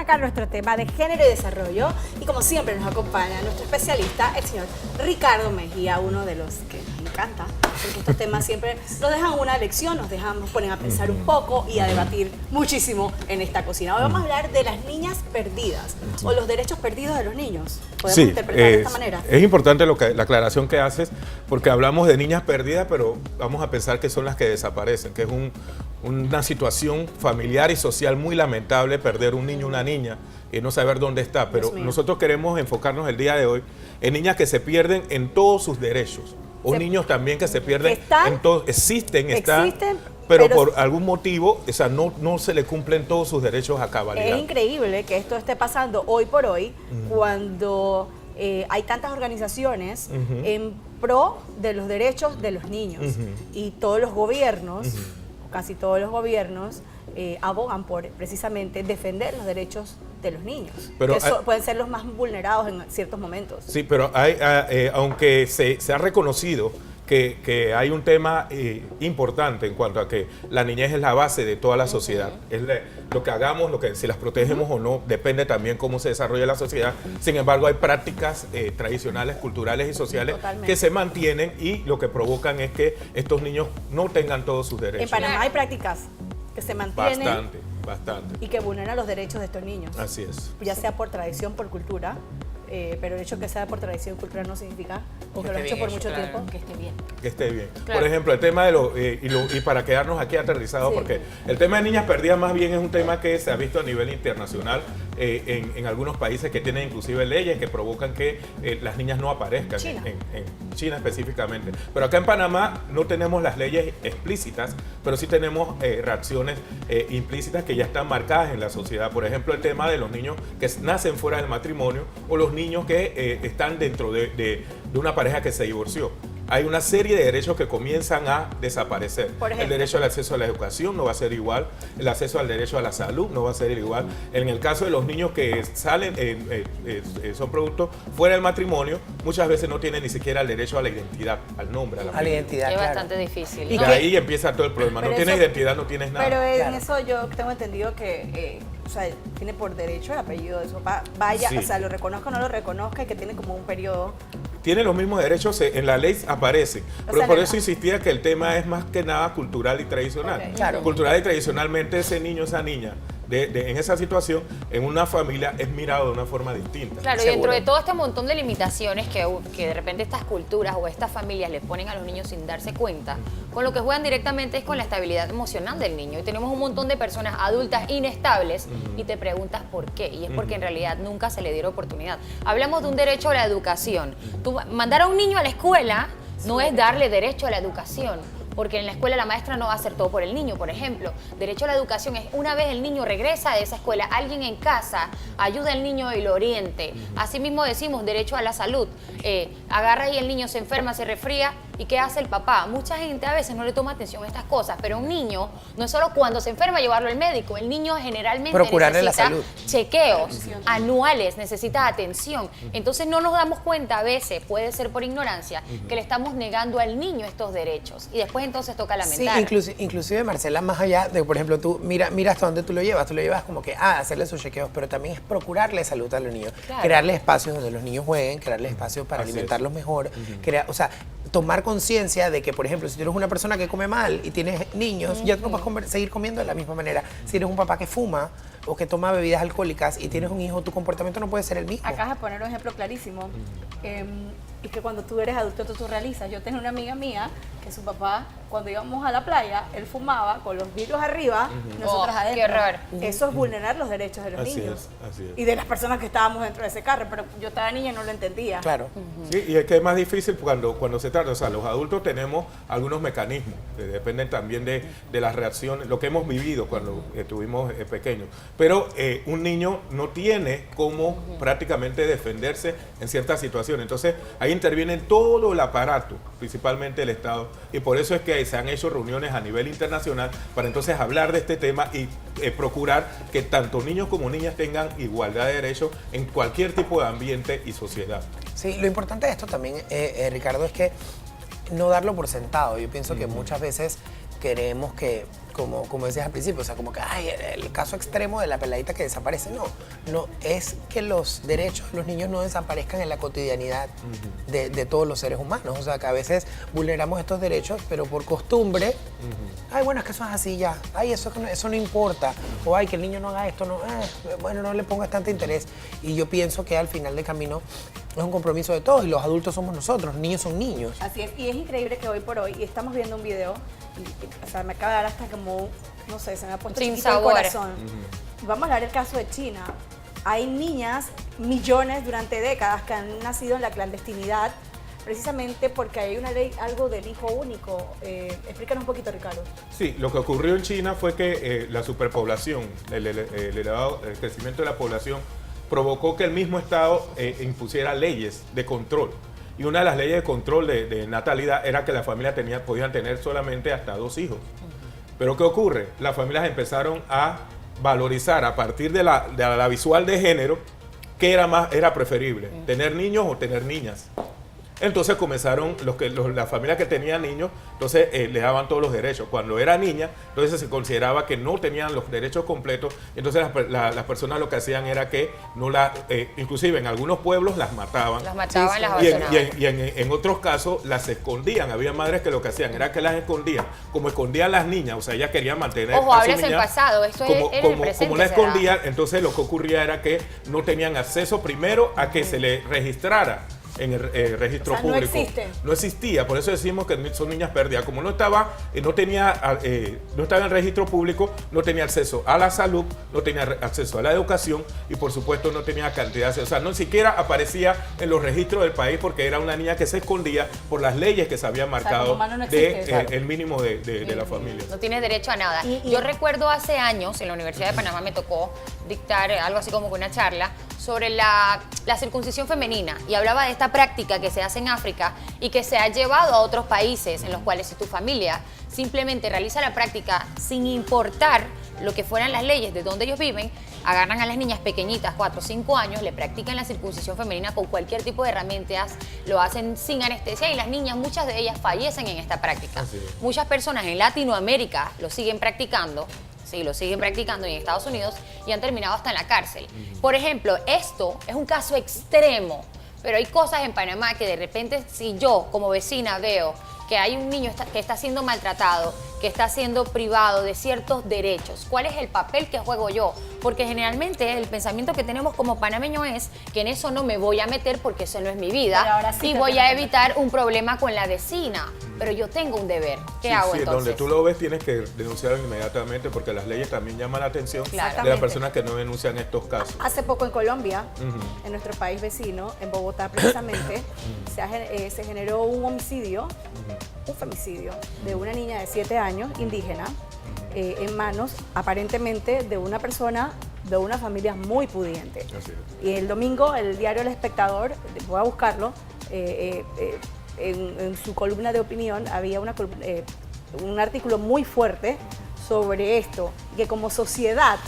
arrancar nuestro tema de género y desarrollo y como siempre nos acompaña nuestro especialista, el señor Ricardo Mejía, uno de los que nos encanta, porque estos temas siempre nos dejan una lección, nos ponen a pensar un poco y a debatir muchísimo en esta cocina. Hoy vamos a hablar de las niñas perdidas o los derechos perdidos de los niños. ¿Podemos interpretar de esta manera? Es importante la aclaración que haces, porque hablamos de niñas perdidas, pero vamos a pensar que son las que desaparecen, que es una situación familiar y social muy lamentable perder un niño o una niña y no saber dónde está. Pero nosotros queremos enfocarnos el día de hoy en niñas que se pierden en todos sus derechos, o niños también que se pierden en todos, existen, pero por algún motivo, o sea, no se le cumplen todos sus derechos a cabalidad. Es increíble que esto esté pasando hoy por hoy, cuando hay tantas organizaciones en pro de los derechos de los niños y todos los gobiernos, casi todos los gobiernos, abogan por precisamente defender los derechos de los niños, pero que pueden ser los más vulnerados en ciertos momentos. Sí, pero aunque se ha reconocido que hay un tema importante en cuanto a que la niñez es la base de toda la sociedad. Es lo que hagamos, si las protegemos o no, depende también cómo se desarrolla la sociedad. Sin embargo, hay prácticas tradicionales, culturales y sociales que se mantienen y lo que provocan es que estos niños no tengan todos sus derechos. En Panamá hay prácticas que se mantienen bastante. y que vulneran los derechos de estos niños. Así es. Ya sea por tradición, por cultura, pero el hecho que sea por tradición cultural no significa, o que lo han hecho por mucho tiempo, que esté bien. Que esté bien. Claro. Por ejemplo, el tema de y para quedarnos aquí aterrizados, porque el tema de niñas perdidas más bien es un tema que se ha visto a nivel internacional en algunos países que tienen inclusive leyes que provocan que las niñas no aparezcan, en China específicamente. Pero acá en Panamá no tenemos las leyes explícitas, pero sí tenemos reacciones implícitas que ya están marcadas en la sociedad. Por ejemplo, el tema de los niños que nacen fuera del matrimonio o los niños que están dentro de una pareja que se divorció. Hay una serie de derechos que comienzan a desaparecer. El derecho al acceso a la educación no va a ser igual, el acceso al derecho a la salud no va a ser igual. En el caso de los niños que salen, son productos fuera del matrimonio, muchas veces no tienen ni siquiera el derecho a la identidad, al nombre, a la identidad. Es bastante difícil, ¿no? Y ahí empieza todo el problema. Pero no tienes identidad, no tienes nada. Pero en eso yo tengo entendido que o sea, tiene por derecho el apellido de su papá. O sea, lo reconozca o no lo reconozca, y que tiene como un periodo. Tiene los mismos derechos, en la ley aparece, pero por eso insistía que el tema es más que nada cultural y tradicional. Claro. Cultural y tradicionalmente ese niño, esa niña, en esa situación, en una familia es mirado de una forma distinta. Claro, y dentro de todo este montón de limitaciones que de repente estas culturas o estas familias le ponen a los niños sin darse cuenta, con lo que juegan directamente es con la estabilidad emocional del niño. Y tenemos un montón de personas adultas inestables y te preguntas por qué. Y es porque en realidad nunca se le dieron oportunidad. Hablamos de un derecho a la educación. Mandar a un niño a la escuela no es darle derecho a la educación, porque en la escuela la maestra no va a hacer todo por el niño. Por ejemplo, derecho a la educación es una vez el niño regresa de esa escuela, alguien en casa ayuda al niño y lo oriente. Asimismo decimos derecho a la salud. Agarra y el niño se enferma, se resfría, ¿y qué hace el papá? Mucha gente a veces no le toma atención a estas cosas, pero un niño no es solo cuando se enferma llevarlo al médico. El niño generalmente necesita chequeos anuales, necesita atención. Entonces no nos damos cuenta a veces, puede ser por ignorancia, que le estamos negando al niño estos derechos. Y después entonces toca lamentar. Sí, inclusive Marcela, más allá de, por ejemplo, tú mira hasta dónde tú lo llevas como que hacerle sus chequeos, pero también es procurarle salud a los niños, crearle espacios donde los niños jueguen, crearle espacios para alimentarlos mejor, o sea, tomar conciencia de que, por ejemplo, si tú eres una persona que come mal y tienes niños, ya tú no puedes seguir comiendo de la misma manera. Si eres un papá que fuma o que toma bebidas alcohólicas y tienes un hijo, tu comportamiento no puede ser el mismo. Acabas de poner un ejemplo clarísimo. Y que cuando tú eres adulto tú realizas. Yo tengo una amiga mía que su papá, cuando íbamos a la playa, él fumaba con los vidrios arriba y nosotras adentro. ¡Qué horror! Eso es vulnerar los derechos de los niños. Así es. Y de las personas que estábamos dentro de ese carro, pero yo estaba niña y no lo entendía. Claro. Sí, y es que es más difícil cuando se trata, o sea, los adultos tenemos algunos mecanismos que dependen también de las reacciones, lo que hemos vivido cuando estuvimos pequeños. Pero un niño no tiene cómo prácticamente defenderse en ciertas situaciones. Entonces, ahí interviene todo el aparato, principalmente el Estado, y por eso es que se han hecho reuniones a nivel internacional para entonces hablar de este tema y procurar que tanto niños como niñas tengan igualdad de derechos en cualquier tipo de ambiente y sociedad. Sí, lo importante de esto también, Ricardo, es que no darlo por sentado. Yo pienso que muchas veces queremos que como decías al principio, o sea, como que ay, el caso extremo de la peladita que desaparece. No, es que los derechos de los niños no desaparezcan en la cotidianidad de todos los seres humanos. O sea, que a veces vulneramos estos derechos, pero por costumbre, ay, bueno, es que eso es así ya, ay, eso no importa, o ay, que el niño no haga esto, no, bueno, no le pongas tanto interés. Y yo pienso que al final del camino es un compromiso de todos y los adultos somos nosotros, los niños son niños. Así es, y es increíble que hoy por hoy, y estamos viendo un video, o sea, me acaba de dar hasta como, no sé, se me ha puesto Sin chiquito el sabor. corazón. Vamos a hablar del caso de China. Hay niñas, millones durante décadas, que han nacido en la clandestinidad, precisamente porque hay una ley, algo del hijo único. Explícanos un poquito, Ricardo. Sí, lo que ocurrió en China fue que la superpoblación, el elevado crecimiento de la población, provocó que el mismo Estado impusiera leyes de control. Y una de las leyes de control de natalidad era que las familias podían tener solamente hasta 2 hijos. Pero ¿qué ocurre? Las familias empezaron a valorizar a partir de la visual de género qué era preferible, tener niños o tener niñas. Entonces comenzaron las familias que tenían niños, entonces le daban todos los derechos. Cuando era niña, entonces se consideraba que no tenían los derechos completos. Entonces las personas lo que hacían era que inclusive en algunos pueblos las mataban. Las mataban, las abandonaban. Y en otros casos las escondían. Había madres que lo que hacían era que las escondían. Como escondían las niñas, o sea, ellas querían mantener Ojo, a su hablas en niña, pasado, esto es el presente. como la escondían, entonces lo que ocurría era que no tenían acceso primero a que se le registrara en el registro público. No existe. No existía, por eso decimos que son niñas perdidas. Como no estaba en el registro público, no tenía acceso a la salud, no tenía acceso a la educación y por supuesto no tenía cantidad, o sea, no siquiera aparecía en los registros del país porque era una niña que se escondía por las leyes que se habían marcado el mínimo de la familia. No tiene derecho a nada. Yo recuerdo hace años, en la Universidad de Panamá me tocó dictar algo así como una charla sobre la circuncisión femenina y hablaba de esta práctica que se hace en África y que se ha llevado a otros países en los cuales si tu familia simplemente realiza la práctica sin importar lo que fueran las leyes de donde ellos viven, agarran a las niñas pequeñitas, 4 o 5 años, le practican la circuncisión femenina con cualquier tipo de herramientas, lo hacen sin anestesia y las niñas, muchas de ellas fallecen en esta práctica. Muchas personas en Latinoamérica lo siguen practicando. Sí, lo siguen practicando en Estados Unidos y han terminado hasta en la cárcel. Por ejemplo, esto es un caso extremo, pero hay cosas en Panamá que de repente, si yo como vecina veo que hay un niño que está siendo maltratado, que está siendo privado de ciertos derechos, ¿cuál es el papel que juego yo? Porque generalmente el pensamiento que tenemos como panameño es que en eso no me voy a meter porque eso no es mi vida y voy a evitar un problema con la vecina, pero yo tengo un deber. ¿Qué hago entonces? Donde tú lo ves tienes que denunciarlo inmediatamente porque las leyes también llaman la atención de las personas que no denuncian estos casos. Hace poco en Colombia, en nuestro país vecino, en Bogotá precisamente, se generó un homicidio, un femicidio de una niña de 7 años, indígena, en manos aparentemente de una persona de una familia muy pudiente. Y el domingo el diario El Espectador, voy a buscarlo, en su columna de opinión había un artículo muy fuerte sobre esto, que como sociedad,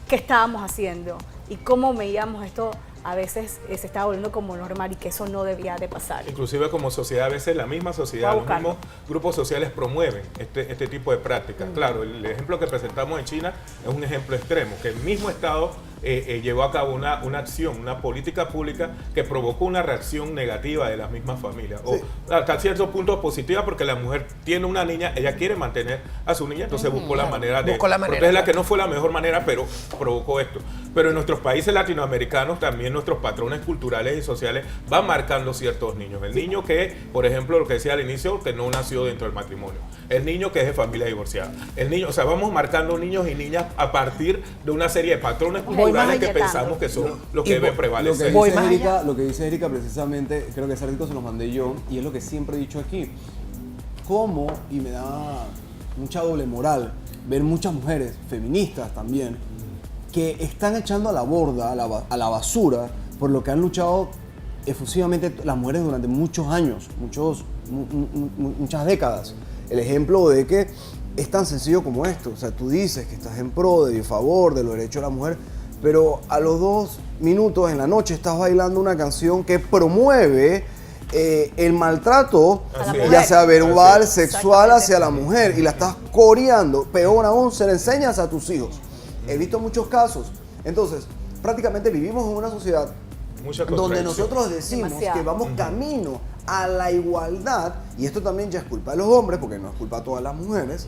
¿qué estábamos haciendo? Y cómo veíamos esto a veces se estaba volviendo como normal y que eso no debía de pasar. Inclusive como sociedad, a veces la misma sociedad, los mismos grupos sociales promueven este tipo de prácticas. Claro, el ejemplo que presentamos en China es un ejemplo extremo, que el mismo Estado llevó a cabo una acción, una política pública que provocó una reacción negativa de las mismas familias. Sí. O hasta cierto punto positiva porque la mujer tiene una niña, ella quiere mantener a su niña, entonces buscó la manera de... Entonces la que no fue la mejor manera, pero provocó esto. Pero en nuestros países latinoamericanos también nuestros patrones culturales y sociales van marcando ciertos niños. El niño que, por ejemplo, lo que decía al inicio, que no nació dentro del matrimonio. El niño que es de familia divorciada. El niño, o sea, vamos marcando niños y niñas a partir de una serie de patrones culturales que pensamos que son los que deben prevalecer. Lo que dice Erika precisamente, creo que ese artículo se lo mandé yo, y es lo que siempre he dicho aquí. ¿Cómo? Y me da mucha doble moral ver muchas mujeres, feministas también, que están echando a la borda, a la basura, por lo que han luchado efusivamente las mujeres durante muchos años, muchas décadas. El ejemplo de que es tan sencillo como esto, o sea, tú dices que estás en pro, de favor de los derechos de la mujer, pero a los 2 minutos en la noche estás bailando una canción que promueve el maltrato, Así es. ya sea verbal, Así sexual Exactamente. hacia la mujer, y la estás coreando, peor aún, se le enseñas a tus hijos. He visto muchos casos. Entonces, prácticamente vivimos en una sociedad Mucha donde contradicción. nosotros decimos Demasiado. que vamos camino a la igualdad, y esto también ya es culpa de los hombres, porque no es culpa de todas las mujeres,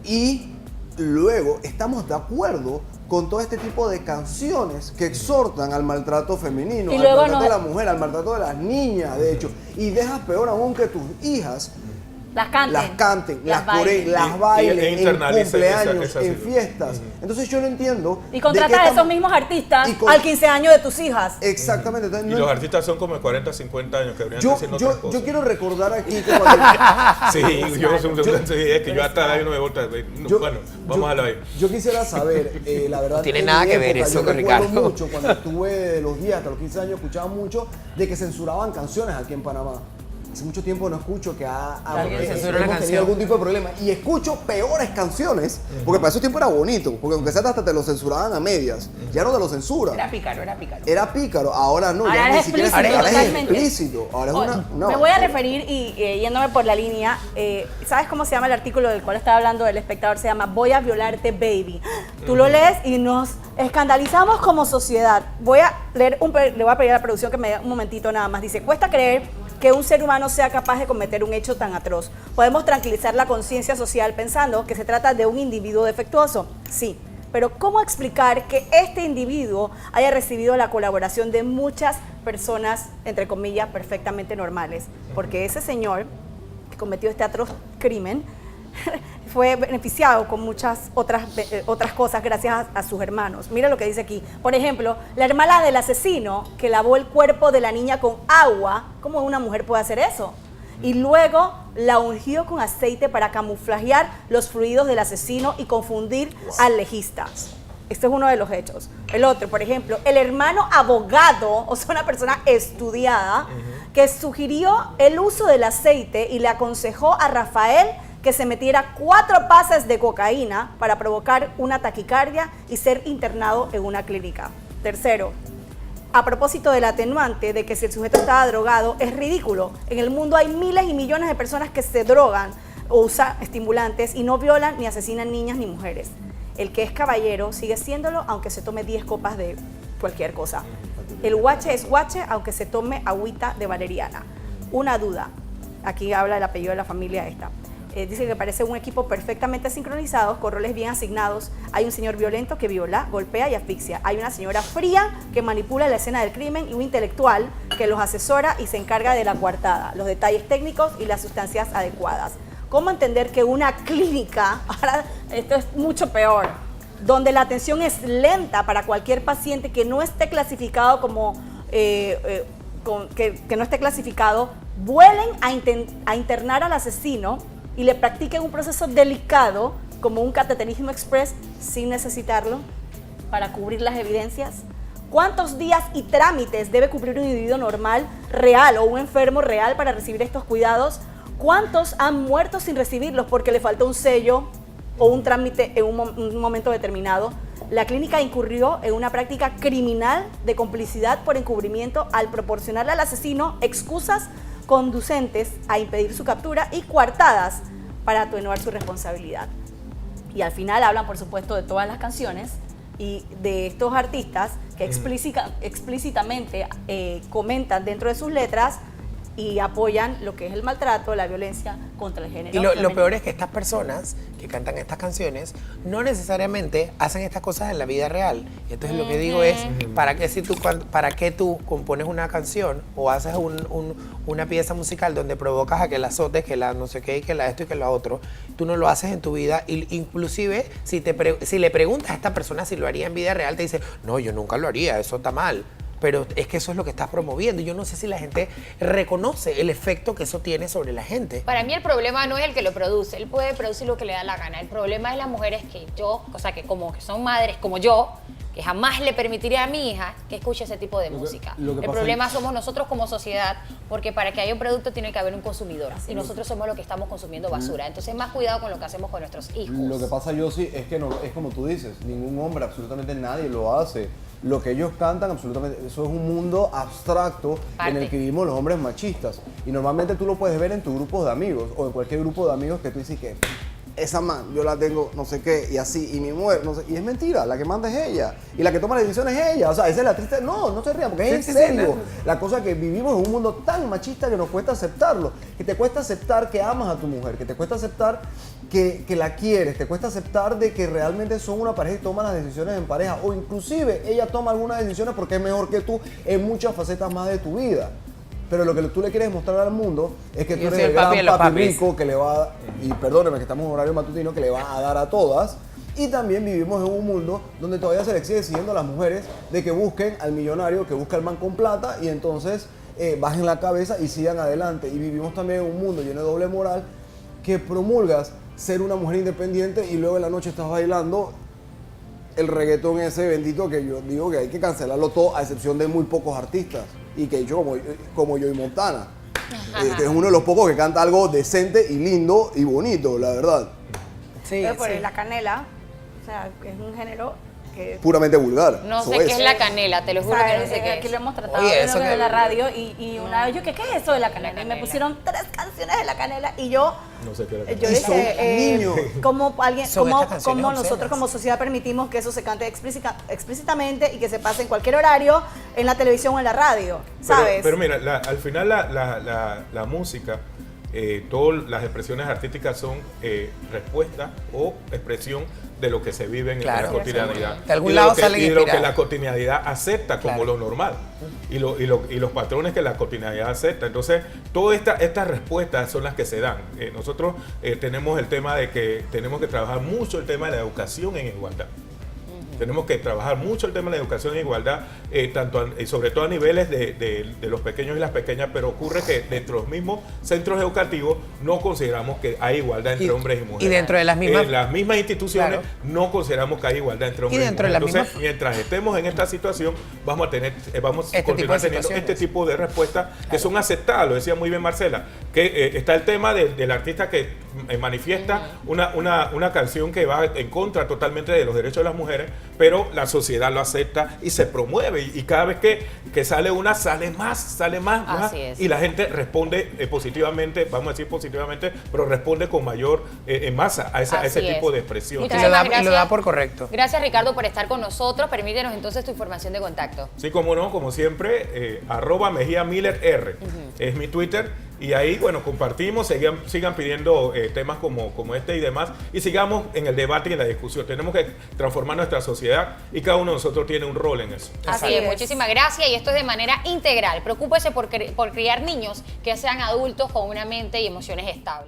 y luego estamos de acuerdo con todo este tipo de canciones que exhortan al maltrato femenino, Y al luego maltrato nos- de la mujer, al maltrato de las niñas, de hecho, y dejas peor aún que tus hijas Las canten. las canten, las bailen. coreen, las Y bailen en internalicen cumpleaños, esa en situación. fiestas. Entonces yo no entiendo. Y de contratas qué a esos estamos- mismos artistas y con- al 15 años de tus hijas. Exactamente. Entonces, Y no- los artistas son como de 40, 50 años que deberían yo, estar haciendo otras yo, cosas. yo quiero recordar aquí que cuando, Sí, es que yo hasta ahí no me vuelta. Yo- Bueno, vamos a la ahí. Yo quisiera saber, la verdad. No tiene en nada mi que ver época, eso yo con recuerdo Ricardo. mucho cuando estuve de los 10 hasta los 15 años, escuchaba mucho de que censuraban canciones aquí en Panamá. Hace mucho tiempo no escucho que alguien censura una hemos canción. tenido algún tipo de problema. Y escucho peores canciones, porque para esos tiempos era bonito, porque aunque sea hasta te lo censuraban a medias. Ya no te lo censura. Era pícaro, era pícaro. Era pícaro, ahora no, Ahora ya es ni siquiera explícito, ahora es totalmente. explícito. Ahora es una Me voy a basura. referir y yéndome por la línea, ¿sabes cómo se llama el artículo del cual estaba hablando el espectador? Se llama Voy a violarte, baby. Tú lo lees y nos escandalizamos como sociedad. Voy a leer le voy a pedir a la producción que me dé un momentito nada más. Dice, cuesta creer que un ser humano sea capaz de cometer un hecho tan atroz. Podemos tranquilizar la conciencia social pensando que se trata de un individuo defectuoso. Sí. Pero ¿cómo explicar que este individuo haya recibido la colaboración de muchas personas, entre comillas, perfectamente normales? Porque ese señor que cometió este atroz crimen fue beneficiado con muchas otras cosas gracias a sus hermanos. Mira lo que dice aquí. Por ejemplo, la hermana del asesino que lavó el cuerpo de la niña con agua. ¿Cómo una mujer puede hacer eso? Y luego la ungió con aceite para camuflajear los fluidos del asesino y confundir al legista. Este es uno de los hechos. El otro, por ejemplo, el hermano abogado, o sea, una persona estudiada, que sugirió el uso del aceite y le aconsejó a Rafael que se metiera 4 pases de cocaína para provocar una taquicardia y ser internado en una clínica. Tercero, a propósito del atenuante de que si el sujeto estaba drogado, es ridículo. En el mundo hay miles y millones de personas que se drogan o usan estimulantes y no violan ni asesinan niñas ni mujeres. El que es caballero sigue siéndolo aunque se tome 10 copas de cualquier cosa. El guache es guache aunque se tome agüita de valeriana. Una duda. Aquí habla el apellido de la familia esta. Dice que parece un equipo perfectamente sincronizado, con roles bien asignados. Hay un señor violento que viola, golpea y asfixia. Hay una señora fría que manipula la escena del crimen y un intelectual que los asesora y se encarga de la coartada, los detalles técnicos y las sustancias adecuadas. ¿Cómo entender que una clínica, ahora esto es mucho peor, donde la atención es lenta para cualquier paciente que no esté clasificado como que no esté clasificado, vuelen a internar al asesino y le practiquen un proceso delicado como un cateterismo express sin necesitarlo para cubrir las evidencias? ¿Cuántos días y trámites debe cubrir un individuo normal, real o un enfermo real para recibir estos cuidados? ¿Cuántos han muerto sin recibirlos porque le faltó un sello o un trámite en un momento determinado? La clínica incurrió en una práctica criminal de complicidad por encubrimiento al proporcionarle al asesino excusas conducentes a impedir su captura y coartadas para atenuar su responsabilidad. Y al final hablan, por supuesto, de todas las canciones y de estos artistas que explícitamente comentan dentro de sus letras y apoyan lo que es el maltrato, la violencia contra el género. Y lo femenino. peor es que estas personas que cantan estas canciones no necesariamente hacen estas cosas en la vida real. Y entonces lo que digo es, ¿para qué tú compones una canción o haces una pieza musical donde provocas a que la azotes, que la no sé qué, y que la esto y que lo otro? Tú no lo haces en tu vida. Y inclusive, si le preguntas a esta persona si lo haría en vida real, te dice, no, yo nunca lo haría, eso está mal. Pero es que eso es lo que estás promoviendo. Yo no sé si la gente reconoce el efecto que eso tiene sobre la gente. Para mí el problema no es el que lo produce, él puede producir lo que le da la gana. El problema es las mujeres que como que son madres como yo, que jamás le permitiría a mi hija que escuche ese tipo de música. lo que El pasa problema somos nosotros como sociedad, porque para que haya un producto tiene que haber un consumidor. Y nosotros somos los que estamos consumiendo basura. Entonces más cuidado con lo que hacemos con nuestros hijos. Lo que pasa, Yossi, es que no, es como tú dices, ningún hombre, absolutamente nadie lo hace. lo que ellos cantan, absolutamente, eso es un mundo abstracto en el que vivimos los hombres machistas. Y normalmente tú lo puedes ver en tus grupos de amigos o en cualquier grupo de amigos que tú dices que esa man, yo la tengo, no sé qué, y así, y mi mujer, no sé, y es mentira, la que manda es ella, y la que toma las decisiones es ella, o sea, esa es la triste, no se rían, porque es en serio, la cosa que vivimos en un mundo tan machista que nos cuesta aceptarlo, que te cuesta aceptar que amas a tu mujer, que te cuesta aceptar que la quieres, te cuesta aceptar de que realmente son una pareja y toman las decisiones en pareja, o inclusive ella toma algunas decisiones porque es mejor que tú en muchas facetas más de tu vida. Pero lo que tú le quieres mostrar al mundo es que tú eres el gran papi rico que le va, y perdóneme que estamos en horario matutino, que le va a dar a todas. Y también vivimos en un mundo donde todavía se le sigue exigiendo a las mujeres de que busquen al millonario, que busca al man con plata y entonces bajen la cabeza y sigan adelante. Y vivimos también en un mundo lleno de doble moral que promulgas ser una mujer independiente y luego en la noche estás bailando el reggaetón ese bendito que yo digo que hay que cancelarlo todo a excepción de muy pocos artistas. Y que yo como Joey Montana, que es uno de los pocos que canta algo decente y lindo y bonito, la verdad. Sí, pero por la canela, o sea, que es un género que... Puramente vulgar. No sé qué es la canela, te lo juro que no sé qué es. Aquí lo hemos tratado Oye, en la radio y una vez yo, ¿qué es eso de la canela? Y me pusieron 3 canciones de la canela y yo... No sé qué era. Yo Y son niños. ¿Cómo Son estas canciones nosotros obscenas. como sociedad permitimos que eso se cante explícitamente y que se pase en cualquier horario en la televisión o en la radio? ¿Sabes? Pero mira, al final la música, todas las expresiones artísticas son respuesta o expresión de lo que se vive en la cotidianidad. De algún Y lado lo que, salen y de lo que inspiradas. la cotidianidad acepta como lo normal. Y los patrones que la cotidianidad acepta. Entonces, todas estas respuestas son las que se dan. Nosotros tenemos el tema de que tenemos que trabajar mucho el tema de la educación en igualdad. Tenemos que trabajar mucho el tema de la educación en igualdad, sobre todo a niveles de los pequeños y las pequeñas, pero ocurre que dentro de los mismos centros educativos no consideramos que hay igualdad entre hombres y mujeres. Y dentro de las mismas... En las mismas instituciones Claro. no consideramos que hay igualdad entre hombres y dentro de mujeres. las Entonces, mientras estemos en esta situación, vamos a continuar teniendo situaciones. este tipo de respuestas que son aceptadas, lo decía muy bien Marcela, que está el tema del artista que manifiesta una canción que va en contra totalmente de los derechos de las mujeres, pero la sociedad lo acepta y se promueve y cada vez que sale una sale más, Así es. y la gente responde positivamente, vamos a decir positivamente, pero responde con mayor en masa a ese Así tipo es. de expresión. Muchas Y lo da gracias. por correcto. Gracias, Ricardo, por estar con nosotros. Permítenos entonces tu información de contacto. Sí, como no, como siempre, @MejíaMillerR es mi Twitter. Y ahí, bueno, compartimos, sigan pidiendo temas como este y demás, y sigamos en el debate y en la discusión. Tenemos que transformar nuestra sociedad y cada uno de nosotros tiene un rol en eso. Así es, muchísimas gracias. Y esto es de manera integral. Preocúpese por criar niños que sean adultos con una mente y emociones estables.